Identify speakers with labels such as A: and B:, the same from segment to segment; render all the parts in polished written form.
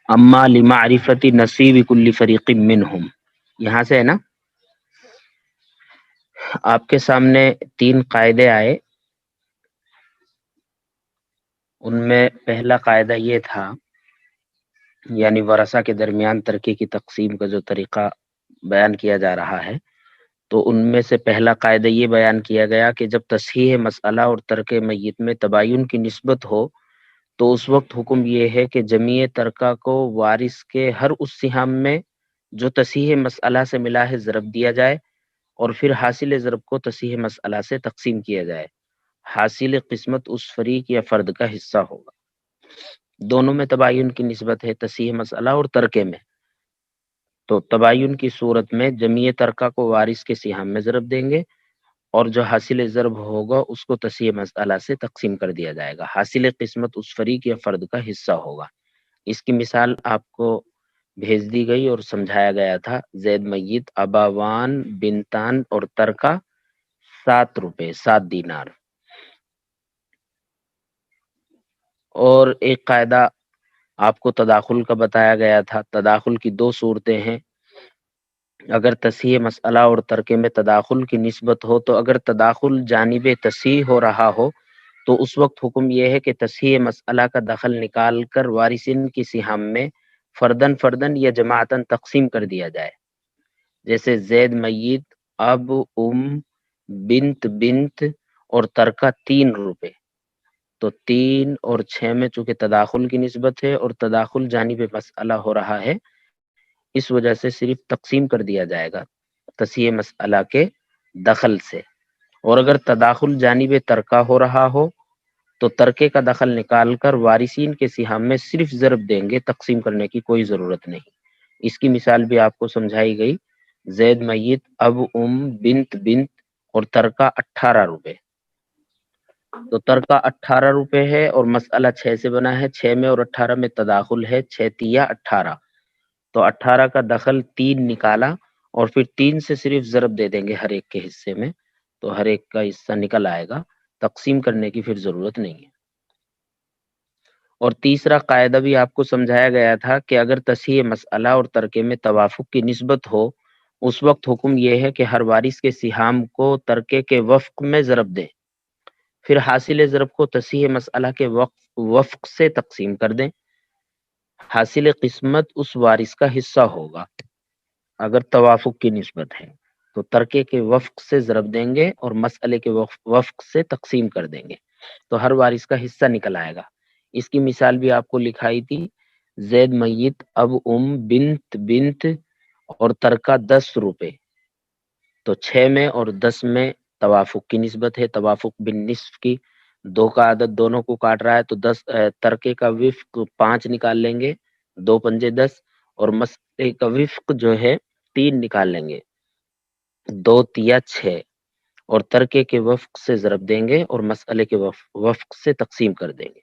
A: اما لمعرفت نصیب کل فریق منہم، یہاں سے ہے نا. آپ کے سامنے 3 قاعدے آئے، ان میں پہلا قاعدہ یہ تھا، یعنی ورثہ کے درمیان ترکے کی تقسیم کا جو طریقہ بیان کیا جا رہا ہے، تو ان میں سے پہلا قاعدہ یہ بیان کیا گیا کہ جب تصحیح مسئلہ اور ترک میت میں تباین کی نسبت ہو تو اس وقت حکم یہ ہے کہ جمیع ترکہ کو وارث کے ہر اس سہام میں جو تصحیح مسئلہ سے ملا ہے ضرب دیا جائے، اور پھر حاصل ضرب کو تصحیح مسئلہ سے تقسیم کیا جائے. حاصل قسمت اس فریق یا فرد کا حصہ ہوگا. دونوں میں تباین کی نسبت ہے، تصحیح مسئلہ اور ترکے میں. تو تباین کی صورت میں جمیع ترکہ کو وارث کے سہام میں ضرب دیں گے، اور جو حاصل ضرب ہوگا اس کو تصحیح مسئلہ سے تقسیم کر دیا جائے گا. حاصل قسمت اس فریق یا فرد کا حصہ ہوگا. اس کی مثال آپ کو بھیج دی گئی اور سمجھایا گیا تھا. زید میت، اباوان، بنتان اور ترکہ 7 روپے، 7 دینار. اور ایک قاعدہ آپ کو تداخل کا بتایا گیا تھا. تداخل کی 2 صورتیں ہیں. اگر تصحیح مسئلہ اور ترکے میں تداخل کی نسبت ہو تو اگر تداخل جانب تصحیح ہو رہا ہو تو اس وقت حکم یہ ہے کہ تصحیح مسئلہ کا دخل نکال کر وارثین کی سہام میں فردن فردن یا جماعتن تقسیم کر دیا جائے. جیسے زید میت، اب، بنت بنت اور ترکہ 3 روپے. تو 3 اور 6 میں چونکہ تداخل کی نسبت ہے اور تداخل جانب مسئلہ ہو رہا ہے، اس وجہ سے صرف تقسیم کر دیا جائے گا تصحیح مسئلہ کے دخل سے. اور اگر تداخل جانب ترکہ ہو رہا ہو تو ترکے کا دخل نکال کر وارثین کے سہام میں صرف ضرب دیں گے، تقسیم کرنے کی کوئی ضرورت نہیں. اس کی مثال بھی آپ کو سمجھائی گئی. زید میت، اب، بنت بنت اور ترکہ 18 روپے. تو ترکہ 18 روپے ہے اور مسئلہ 6 سے بنا ہے. 6 میں اور 18 میں تداخل ہے، 6 تیا 18. تو 18 کا دخل 3 نکالا اور پھر 3 سے صرف ضرب دے دیں گے ہر ایک کے حصے میں، تو ہر ایک کا حصہ نکل آئے گا. تقسیم کرنے کی پھر ضرورت نہیں ہے. اور تیسرا قاعدہ بھی آپ کو سمجھایا گیا تھا کہ اگر تصحیح مسئلہ اور ترکے میں توافق کی نسبت ہو اس وقت حکم یہ ہے کہ ہر وارث کے سہام کو ترکے کے وفق میں ضرب دیں، پھر حاصل ضرب کو تصحیح مسئلہ کے وفق سے تقسیم کر دیں. حاصل قسمت اس وارث کا حصہ ہوگا. اگر توافق کی نسبت ہے تو ترکے کے وفق سے ضرب دیں گے اور مسئلے کے وفق سے تقسیم کر دیں گے، تو ہر وارث کا حصہ نکل آئے گا. اس کی مثال بھی آپ کو لکھائی تھی. زید میت، اب، بنت بنت اور ترکہ 10 روپے. تو 6 میں اور 10 میں توافق کی نسبت ہے، توافق بالنصف کی. 2 کا عدد دونوں کو کاٹ رہا ہے تو 10 ترکے کا وفق 5 نکال لیں گے، 2 پنجے 10، اور مسئلے کا وفق جو ہے 3 نکال لیں گے، 2 تیا 6، اور ترکے کے وفق سے ضرب دیں گے اور مسئلے کے وفق سے تقسیم کر دیں گے.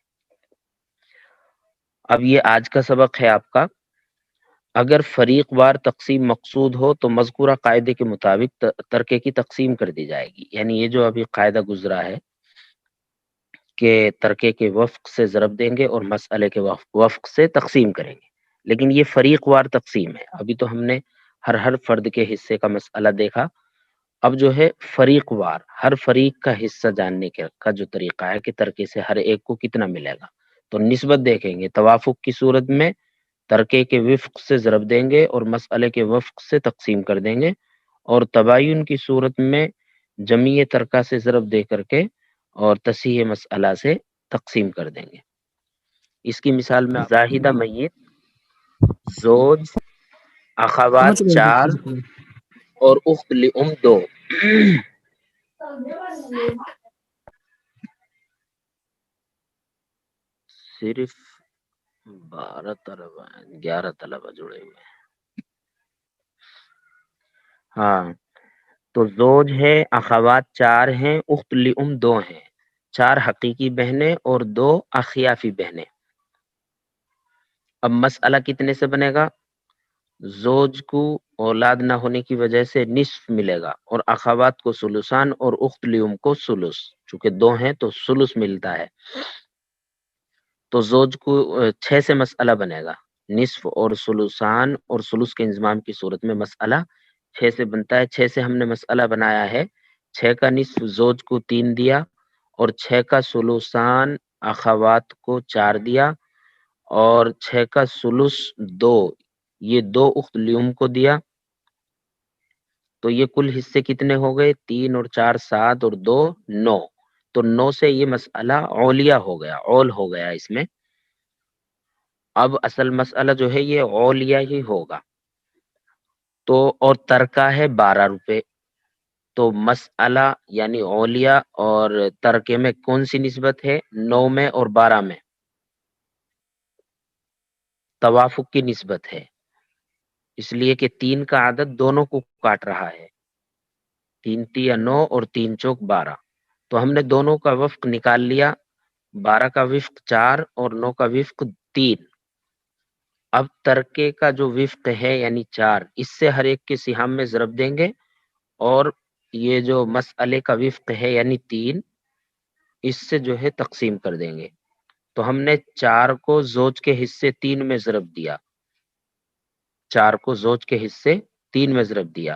A: اب یہ آج کا سبق ہے آپ کا. اگر فریق وار تقسیم مقصود ہو تو مذکورہ قاعدے کے مطابق ترکے کی تقسیم کر دی جائے گی. یعنی یہ جو ابھی قاعدہ گزرا ہے کہ ترکے کے وفق سے ضرب دیں گے اور مسئلے کے وفق سے تقسیم کریں گے، لیکن یہ فریق وار تقسیم ہے. ابھی تو ہم نے ہر فرد کے حصے کا مسئلہ دیکھا. اب جو ہے فریق وار، ہر فریق کا حصہ جاننے کا جو طریقہ ہے کہ ترکے سے ہر ایک کو کتنا ملے گا. تو نسبت دیکھیں گے. توافق کی صورت میں ترکے کے وفق سے ضرب دیں گے اور مسئلے کے وفق سے تقسیم کر دیں گے، اور تباین کی صورت میں جمیع ترکہ سے ضرب دے کر کے اور تصحیح مسئلہ سے تقسیم کر دیں گے. اس کی مثال میں زاہدہ میت، زوج، اخوات 4 اور اخت لام 2. صرف 12 طلبہ 11 طلبہ جڑے ہوئے ہیں. ہاں، تو زوج ہے، اخوات 4 ہیں، اخت لام 2 ہیں. 4 حقیقی بہنیں اور 2 اخیافی بہنیں. اب مسئلہ کتنے سے بنے گا؟ زوج کو اولاد نہ ہونے کی وجہ سے نصف ملے گا، اور اخوات کو ثلثان اور اخت لیوم کو ثلث. چونکہ 2 ہیں تو ثلث ملتا ہے. تو زوج کو 6 سے مسئلہ بنے گا. نصف اور سلوسان اور سلوس کے انضمام کی صورت میں مسئلہ 6 سے بنتا ہے. 6 سے ہم نے مسئلہ بنایا ہے. 6 کا نصف زوج کو 3 دیا اور 6 کا سلوسان اخوات کو 4 دیا اور 6 کا سلوس 2 یہ 2 اخت لیوم کو دیا. تو یہ کل حصے کتنے ہو گئے؟ 3 اور 4 7 اور 2 9. تو 9 سے یہ مسئلہ اولیہ ہو گیا، اول ہو گیا اس میں. اب اصل مسئلہ جو ہے یہ اولیہ ہی ہوگا. تو اور ترکہ ہے 12 روپے. تو مسئلہ یعنی اولیہ اور ترکے میں کون سی نسبت ہے؟ 9 میں اور 12 میں توافق کی نسبت ہے، اس لیے کہ 3 کا عدد دونوں کو کاٹ رہا ہے. 3 تیا 9 اور 3 چوک 12. تو ہم نے دونوں کا وفق نکال لیا. 12 کا وفق 4 اور 9 کا وفق 3. اب ترکے کا جو وفق ہے یعنی 4، اس سے ہر ایک کے سہام میں ضرب دیں گے اور یہ جو مسئلے کا وفق ہے یعنی 3، اس سے جو ہے تقسیم کر دیں گے. تو ہم نے 4 کو زوج کے حصے 3 میں ضرب دیا. 4 کو زوج کے حصے 3 میں ضرب دیا.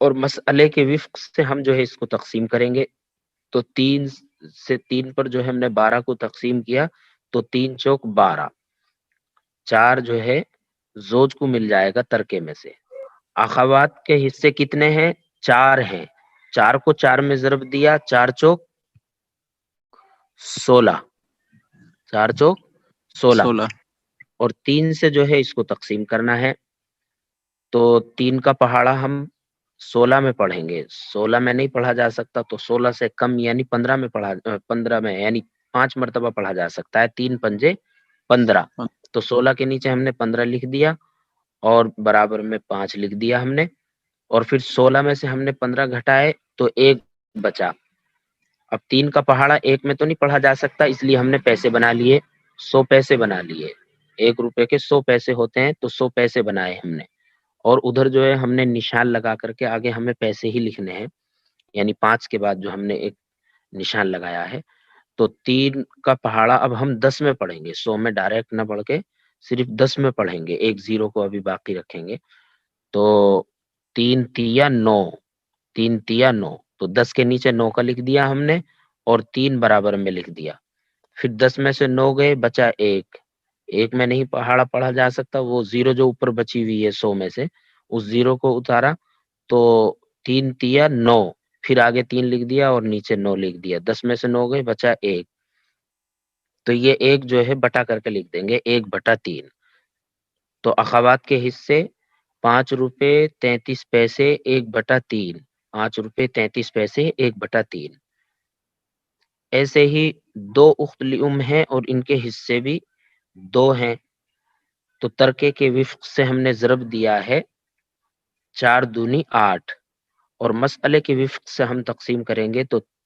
A: اور مسئلے کے وفق سے ہم جو ہے اس کو تقسیم کریں گے. تو 3 سے 3 پر جو ہے ہم نے 12 کو تقسیم کیا تو 3 چوک 12. 4 جو ہے زوج کو مل جائے گا ترکے میں سے. اخوات کے حصے کتنے ہیں؟ 4 ہیں. 4 کو 4 میں ضرب دیا، 4 چوک 16. 4 چوک 16.
B: 16.
A: اور 3 سے جو ہے اس کو تقسیم کرنا ہے. تو 3 کا پہاڑا ہم 16 میں پڑھیں گے. 16 میں نہیں پڑھا جا سکتا تو 16 سے کم یعنی 15 میں 15 میں یعنی 5 مرتبہ پڑھا جا سکتا ہے. 3 پنجے 15. تو 16 کے نیچے ہم نے 15 لکھ دیا اور برابر میں 5 لکھ دیا ہم نے. اور پھر 16 میں سے ہم نے 15 گھٹائے تو 1 بچا. اب 3 کا پہاڑا 1 میں تو نہیں پڑھا جا سکتا، اس لیے ہم نے پیسے بنا لیے، 100 پیسے بنا لیے. 1 روپے کے 100 پیسے ہوتے ہیں تو 100 پیسے بنائے ہم نے. اور ادھر جو ہے ہم نے نشان لگا کر کے آگے ہمیں پیسے ہی لکھنے ہیں، یعنی 5 کے بعد جو ہم نے ایک نشان لگایا ہے. تو 3 کا پہاڑا اب ہم 10 میں پڑھیں گے، 100 میں ڈائریکٹ نہ پڑھ کے صرف 10 میں پڑھیں گے، ایک زیرو کو ابھی باقی رکھیں گے. تو 3 تیا 9، 3 تیا 9. تو 10 کے نیچے 9 کا لکھ دیا ہم نے اور 3 برابر میں لکھ دیا. پھر 10 میں سے 9 گئے، بچا 1. 1 میں نہیں پہاڑا پڑھا جا سکتا، وہ زیرو جو اوپر بچی ہوئی ہے 100 میں سے اس زیرو کو اتارا تو 3 تیا 9. پھر آگے 3 لکھ دیا اور نیچے 9 لکھ دیا. 10 میں سے 9 گئے، بچا 1. تو یہ 1 جو ہے بٹا کر کے لکھ دیں گے، 1/3. تو اخوات کے حصے 5 روپے 33 پیسے 1/3. 5 روپے 33 پیسے 1/3. ایسے ہی 2 اخت لئم ہیں اور ان کے حصے بھی 2 ہیں. تو ترکے کے وفق سے ہم نے ضرب دیا ہے 4 دونی 8. اور مسئلے کے وفق سے ہم تقسیم کریں گے تو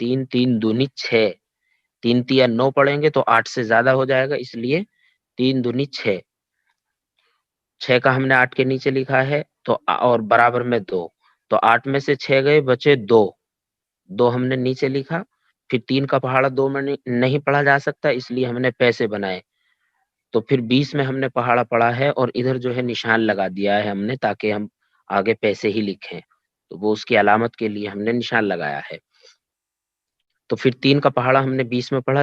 A: 3 3 دونی 6. 3 تیا 9 پڑھیں گے تو 8 سے زیادہ ہو جائے گا، اس لیے 3 دونی 6. 6 کا ہم نے 8 کے نیچے لکھا ہے تو اور برابر میں 2. تو 8 میں سے 6 گئے، بچے 2. 2 ہم نے نیچے لکھا. پھر 3 کا پہاڑا 2 میں نہیں پڑھا جا سکتا، اس لیے ہم نے پیسے بنائے. تو پھر 20 میں ہم نے پہاڑا پڑھا ہے اور ادھر جو ہے نشان لگا دیا ہے ہم نے تاکہ ہم آگے پیسے ہی لکھیں. تو وہ اس کی علامت کے لیے ہم نے نشان لگایا ہے. تو پھر 3 کا پہاڑا ہم نے 20 میں پڑھا.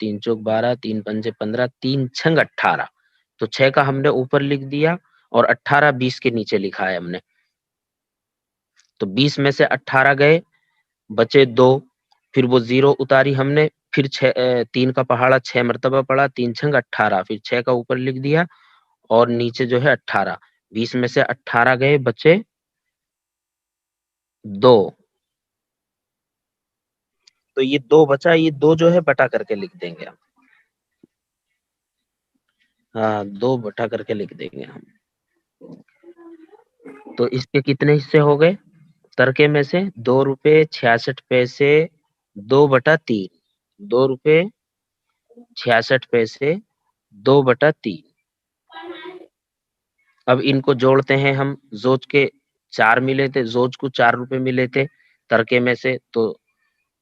A: 3 چوک 12 3 پنجے 15 3 چھنگ 18. تو 6 کا ہم نے اوپر لکھ دیا اور 18 20 کے نیچے لکھا ہے ہم نے. تو 20 میں سے 18 گئے، بچے 2. پھر وہ زیرو اتاری ہم نے. پھر 3 کا پہاڑا 6 مرتبہ پڑا، 3 چھنگ 18. پھر 6 کا اوپر لکھ دیا اور نیچے جو ہے 18. 20 میں سے 18 گئے، بچے 2. تو یہ 2 بچا، یہ 2 جو ہے بٹا کر کے لکھ دیں گے ہم. ہاں 2 بٹا کر کے لکھ دیں گے ہم. تو اس کے کتنے حصے ہو گئے ترکے میں سے؟ 2 روپے 66 پیسے 2/3. 2 روپے 66 پیسے 2/3. اب ان کو جوڑتے ہیں ہم. زوج کے 4 ملے تھے، زوج کو 4 روپے ملے تھے ترکے میں سے، تو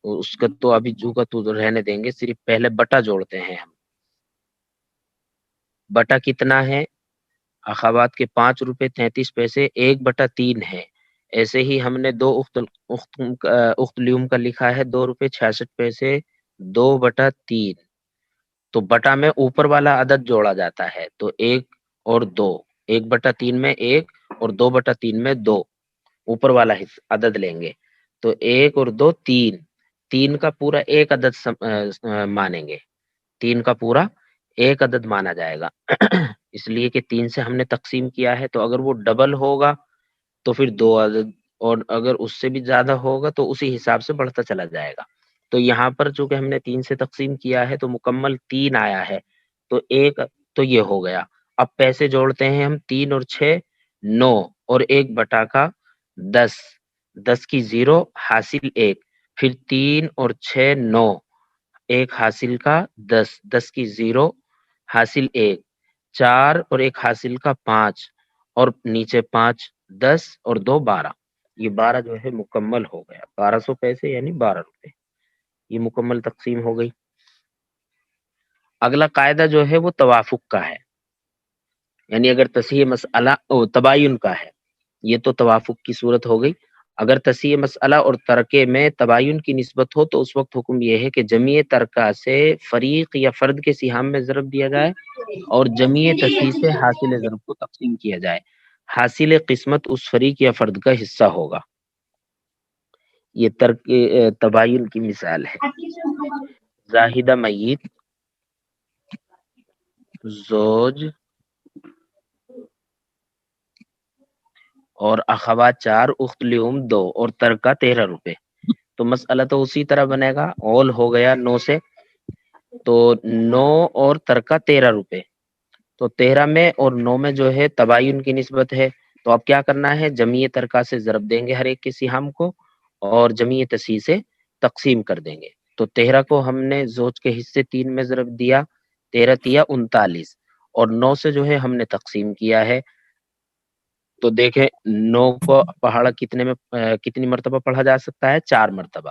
A: اس کا تو ابھی جو کا تو رہنے دیں گے، صرف پہلے بٹا جوڑتے ہیں ہم. بٹا کتنا ہے اخوات کے 5 روپے 33 پیسے 1/3 ہے. ایسے ہی ہم نے دو اخت لیوم کا لکھا ہے 2 روپے 66 پیسے 2/3. تو بٹا میں اوپر والا عدد جوڑا جاتا ہے، تو 1 اور 2، 1/3 میں 1 اور 2/3 میں 2 اوپر والا عدد لیں گے. تو 1 اور 2 3، 3 کا پورا ایک عدد مانیں گے، 3 کا پورا ایک عدد مانا جائے گا. اس لیے کہ 3 سے ہم نے تقسیم کیا ہے، تو اگر وہ ڈبل ہوگا تو پھر 2 عدد، اور اگر اس سے بھی زیادہ ہوگا تو اسی حساب سے بڑھتا چلا جائے گا. تو یہاں پر چونکہ ہم نے 3 سے تقسیم کیا ہے تو مکمل 3 آیا ہے، تو ایک تو یہ ہو گیا. اب پیسے جوڑتے ہیں ہم، 3 اور 6 9 اور 1 بٹا کا 10، 10 کی 0 حاصل 1، پھر 3 اور 6 9، 1 حاصل کا 10، 10 کی 0 حاصل 1، 4 اور 1 حاصل کا 5، اور نیچے 5 10 اور 2 12. یہ 12 جو ہے مکمل ہو گیا، 1200 پیسے یعنی 12 روپے. یہ مکمل تقسیم ہو گئی. اگلا قاعدہ جو ہے وہ توافق کا ہے، یعنی اگر تصحیح مسئلہ تباین کا ہے. یہ تو توافق کی صورت ہو گئی. اگر تصحیح مسئلہ اور ترکے میں تباین کی نسبت ہو تو اس وقت حکم یہ ہے کہ جمع ترکہ سے فریق یا فرد کے سہام میں ضرب دیا جائے اور جمع تصحیح سے حاصل ضرب کو تقسیم کیا جائے. حاصل قسمت اس فریق یا فرد کا حصہ ہوگا. یہ ترک تباین کی مثال ہے. زاہدہ میت، زوج اور اخوات 4، اخت لیوم 2 اور ترکہ 13 روپے. تو مسئلہ تو اسی طرح بنے گا. اول ہو گیا 9 سے، تو 9 اور ترکہ 13 روپے. تو 13 میں اور 9 میں جو ہے تباین کی نسبت ہے. تو اب کیا کرنا ہے، جمع ترکہ سے ضرب دیں گے ہر ایک کے سہام کو، اور جمع تصحیح سے تقسیم کر دیں گے. تو 13 کو ہم نے زوج کے حصے 3 میں ضرب دیا، 13 تیا 39، اور 9 سے جو ہے ہم نے تقسیم کیا ہے. تو دیکھیں 9 کو پہاڑا کتنی مرتبہ پڑھا جا سکتا ہے، 4 مرتبہ.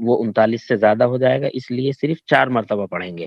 A: وہ 39 سے زیادہ ہو جائے گا، اس لیے صرف 4 مرتبہ پڑھیں گے.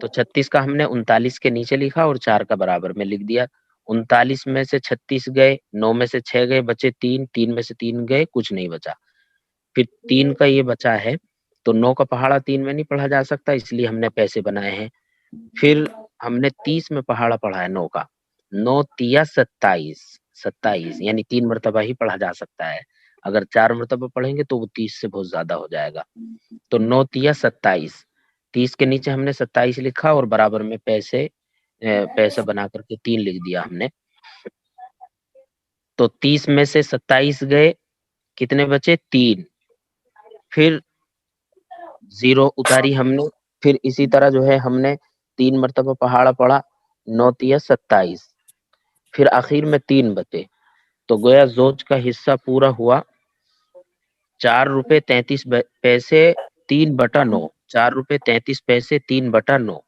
A: تو 36 کا ہم نے 39 کے نیچے لکھا اور 4 کا برابر میں لکھ دیا. 39 میں سے 36 گئے، 9 میں سے 6 گئے، بچے 3، 3 میں سے 3 گئے، کچھ نہیں بچا. پھر 3 کا یہ بچا ہے، تو 9 کا پہاڑا 3 میں نہیں پڑھا جا سکتا، اس لیے ہم نے پیسے بنائے ہیں. پھر ہم نے 30 میں پہاڑا پڑھا ہے 9 کا، 9 تیا 27، 27 یعنی 3 مرتبہ ہی پڑھا جا سکتا ہے. اگر 4 مرتبہ پڑھیں گے تو وہ 30 سے بہت زیادہ ہو جائے گا. تو 9 تیا 27، 30 کے نیچے ہم نے 27 لکھا اور برابر میں پیسہ بنا کر کے 3 لکھ دیا ہم نے. تو 30 میں سے 27 گئے، کتنے بچے، 3، پھر 0 اتاری ہم نے. پھر اسی طرح جو ہے ہم نے 3 مرتبہ پہاڑا پڑھا، 9 تیا 27، پھر آخر میں 3 بچے. تو گویا زوج کا حصہ پورا ہوا 4 روپے 33 پیسے 3/9، 4 روپے 33 پیسے 3/9.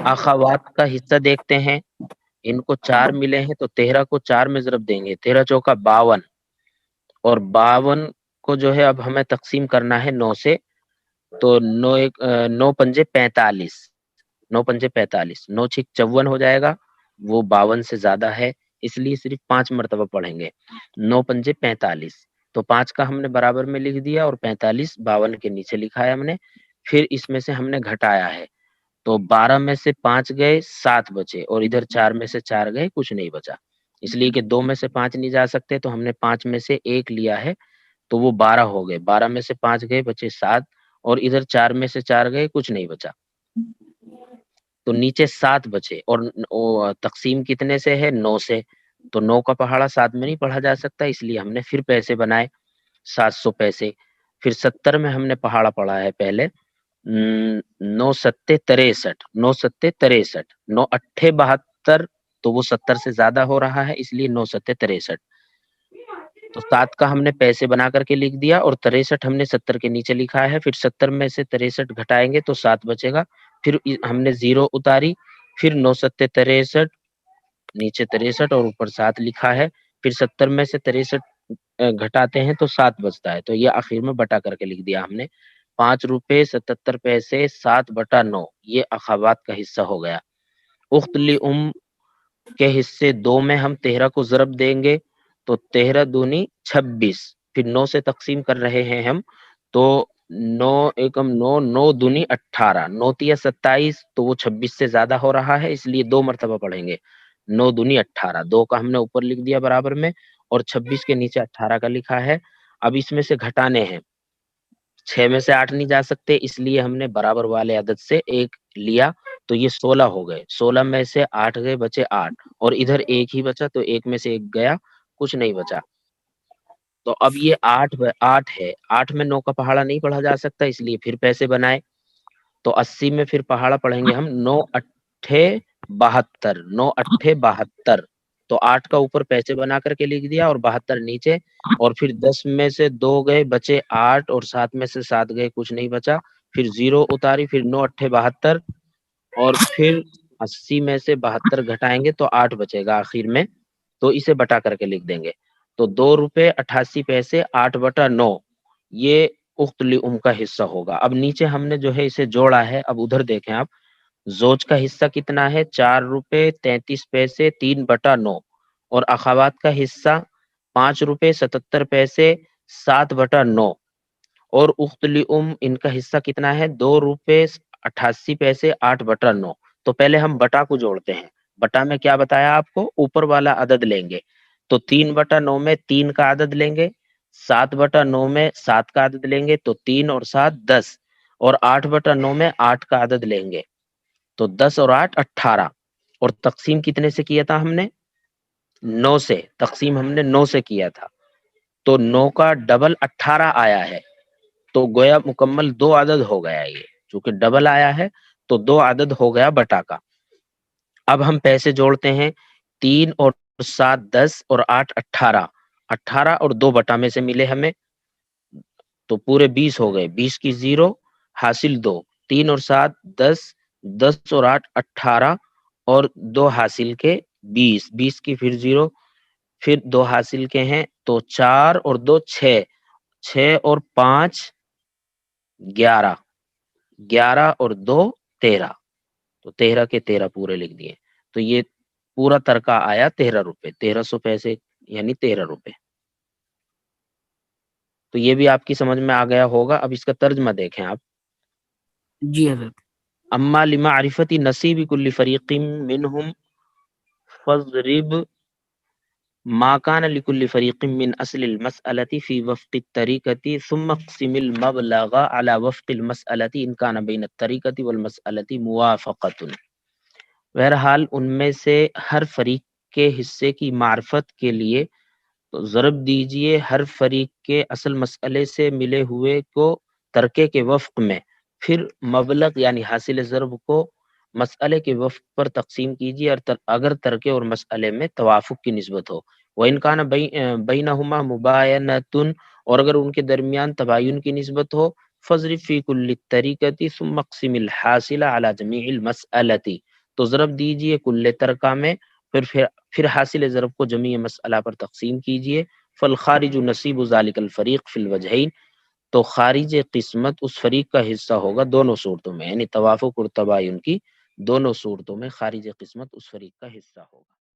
A: اخوات کا حصہ دیکھتے ہیں، ان کو 4 ملے ہیں، تو 13 کو 4 میں ضرب دیں گے، 13 چوکا 52، اور 52 کو جو ہے اب ہمیں تقسیم کرنا ہے 9 سے. تو 9 پنجے 45، 9 پنجے 45، 9 چھک 54 ہو جائے گا، وہ 52 سے زیادہ ہے، اس لیے صرف 5 مرتبہ پڑھیں گے. 9 پنجے 45، تو 5 کا ہم نے برابر میں لکھ دیا اور 45 52 کے نیچے لکھا ہے ہم نے. پھر اس میں سے ہم نے گھٹایا ہے، تو 12 میں سے 5 گئے، 7 بچے، اور ادھر 4 میں سے 4 گئے، کچھ نہیں بچا. اس لیے کہ 2 میں سے 5 نہیں جا سکتے، تو ہم نے 5 میں سے 1 لیا ہے، تو وہ 12 ہو گئے. 12 میں سے 5 گئے، بچے 7، اور ادھر 4 میں سے 4 گئے، کچھ نہیں بچا. تو نیچے 7 بچے، اور تقسیم کتنے سے ہے، 9 سے. تو 9 کا پہاڑا 7 میں نہیں پڑھا جا سکتا، اس لیے ہم نے پھر پیسے بنائے 700 پیسے. پھر 70 میں ہم نے پہاڑا پڑھا ہے پہلے 9 7 63، 9 7 63، 9 8 72، تو وہ 70 سے زیادہ ہو رہا ہے، اس لیے 9 7 63. تو 7 کا ہم نے پیسے بنا کر کے لکھ دیا، اور 63 ہم نے 70 کے نیچے لکھا ہے. پھر 70 میں سے 63 گھٹائیں گے تو 7 بچے گا. پھر ہم نے 0 اتاری، پھر 9 ستے 63، نیچے 63 اور اوپر 7 لکھا ہے، پھر 70 میں سے 63 گھٹاتے ہیں تو 7 بچتا ہے، تو یہ آخر میں بٹا کر کے لکھ دیا ہم نے۔ 5 روپے 77 پیسے 7/9، یہ اخوات کا حصہ ہو گیا۔ اخت لام کے حصے 2 میں ہم 13 کو ضرب دیں گے تو 13 دونی 26، پھر 9 سے تقسیم کر رہے ہیں ہم تو 9 ایکم 9، 9 دونی 18، 9 تیا 27، تو وہ 26 سے زیادہ ہو رہا ہے، اس لیے 2 مرتبہ پڑھیں گے۔ 9 دونی 18، 2 کا ہم نے اوپر لکھ دیا برابر میں، اور 26 کے نیچے 18 کا لکھا ہے۔ اب اس میں سے گھٹانے ہیں، 6 میں سے 8 نہیں جا سکتے، اس لیے ہم نے برابر والے عدد سے 1 لیا تو یہ 16 ہو گئے، 16 میں سے 8 گئے، بچے 8، اور ادھر 1 ہی بچا تو 1 میں سے 1 گیا، کچھ نہیں بچا۔ تو اب یہ 8 ہے، 8 میں 9 کا پہاڑا نہیں پڑھا جا سکتا، اس لیے پھر پیسے بنائے، تو 80 میں پھر پہاڑا پڑھیں گے ہم 9 اٹھے 72، 9 اٹھے 72، تو 8 کا اوپر پیسے بنا کر کے لکھ دیا اور 72 نیچے، اور پھر 10 میں سے 2 گئے، بچے 8، اور 7 میں سے 7 گئے، کچھ نہیں بچا، پھر 0 اتاری، پھر 9 اٹھے 72، اور پھر 80 میں سے 72 گھٹائیں گے تو 8 بچے گا آخر میں، تو اسے بٹا کر کے لکھ دیں گے، تو 2 روپے 88 پیسے 8/9، یہ اخت لام کا حصہ ہوگا۔ اب نیچے ہم نے جو ہے اسے جوڑا ہے، اب ادھر دیکھیں آپ، زوج کا حصہ کتنا ہے؟ 4 روپے 33 پیسے 3/9، اور اخوات کا حصہ 5 روپے 77 پیسے 7/9، اور اخت لام ان کا حصہ کتنا ہے؟ 2 روپے 88 پیسے 8/9۔ تو پہلے ہم بٹا کو جوڑتے ہیں، بٹا میں کیا بتایا آپ کو؟ اوپر والا عدد لیں گے، تو 3/9 میں 3 کا عدد لیں گے، 7/9 میں 7 کا عدد لیں گے، تو 3 اور 7 10، اور 8/9 میں 8 کا عدد لیں گے، تو 10 اور 8 18، اور تقسیم کتنے سے کیا تھا ہم نے؟ 9 سے، تقسیم ہم نے 9 سے کیا تھا، تو 9 کا ڈبل 18 آیا ہے، تو گویا مکمل 2 عدد ہو گیا، یہ چونکہ ڈبل آیا ہے تو 2 عدد ہو گیا بٹا کا۔ اب ہم پیسے جوڑتے ہیں، 3 اور 7 10 اور 8 18، 18 اور 2 بٹا میں سے ملے ہمیں تو پورے 20 ہو گئے، 20 کی 0 حاصل 2، 3 اور 7 10، 10 اور 8 18، اور 2 حاصل کے 20، 20 کی پھر 0، پھر 2 حاصل کے ہیں تو 4 اور 2 6، 6 اور 5 11، 11 اور 2 13، تو 13 کے 13 پورے لکھ دیے، تو یہ پورا ترکہ آیا 13 روپے، 1300 پیسے یعنی 13 روپے۔ تو یہ بھی آپ کی سمجھ میں آ گیا ہوگا۔ اب اس کا ترجمہ دیکھیں آپ۔
B: جی حضرت۔
A: اما لمعرفت نصیب کل فریق منہم فاضرب ما كان لكل فريق من اصل المسألة في وفق الطريقة ثم اقسم المبلغ على وفق المسألة ان كان بين الطريقة والمسألة موافقة۔ بہرحال ان میں سے ہر فریق کے حصے کی معرفت کے لیے تو ضرب دیجئے ہر فریق کے اصل مسئلے سے ملے ہوئے کو ترکے کے وفق میں، پھر مبلغ یعنی حاصل ضرب کو مسئلے کے وفق پر تقسیم کیجیے، اور اگر ترکے اور مسئلے میں توافق کی نسبت ہو، وَإِنْ كَانَ بَيْنَهُمَا مُبَايَنَةٌ، اور اگر ان کے درمیان تباین کی نسبت ہو، فَاضْرِبْ فِي كُلِّ الطَّرِيقَةِ ثُمَّ اقْسِمِ الْحَاصِلَ عَلَى جَمِيعِ الْمَسْأَلَةِ، تو ضرب دیجئے کل ترکہ میں، پھر حاصل ضرب کو جمیع مسئلہ پر تقسیم کیجئے، فالخارج نصیب ذلك الفریق فی الوجہین، تو خارج قسمت اس فریق کا حصہ ہوگا دونوں صورتوں میں، یعنی توافق اور تباین کی دونوں صورتوں میں خارج قسمت اس فریق کا حصہ ہوگا۔